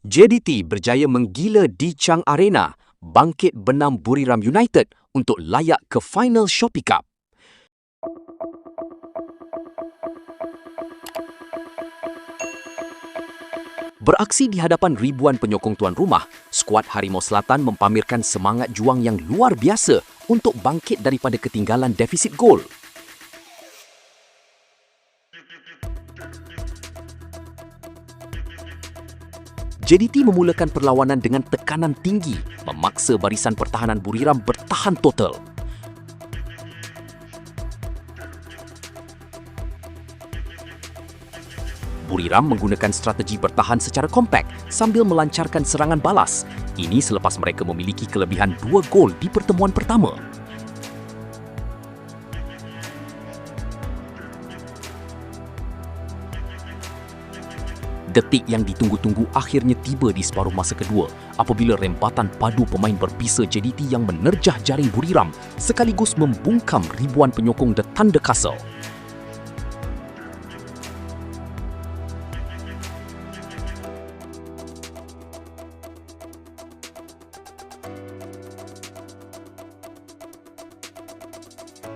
JDT berjaya menggila di Chang Arena, bangkit benam Buriram United untuk layak ke final Shopee Cup. Beraksi di hadapan ribuan penyokong tuan rumah, skuad Harimau Selatan mempamerkan semangat juang yang luar biasa untuk bangkit daripada ketinggalan defisit gol. JDT memulakan perlawanan dengan tekanan tinggi, memaksa barisan pertahanan Buriram bertahan total. Buriram menggunakan strategi bertahan secara kompak sambil melancarkan serangan balas. Ini selepas mereka memiliki kelebihan 2 gol di pertemuan pertama. Detik yang ditunggu-tunggu akhirnya tiba di separuh masa kedua apabila rempatan padu pemain berbisa JDT yang menerjah jaring Buriram sekaligus membungkam ribuan penyokong The Thunder Castle.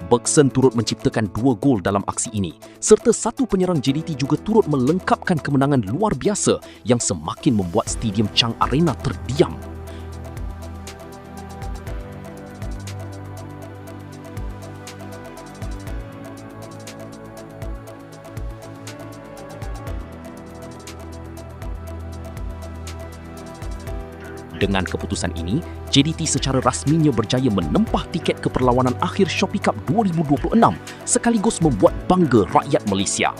Bergson turut menciptakan 2 gol dalam aksi ini, serta satu penyerang JDT juga turut melengkapkan kemenangan luar biasa yang semakin membuat Stadium Chang Arena terdiam. Dengan keputusan ini, JDT secara rasminya berjaya menempah tiket ke perlawanan akhir Shopee Cup 2026 sekaligus membuat bangga rakyat Malaysia.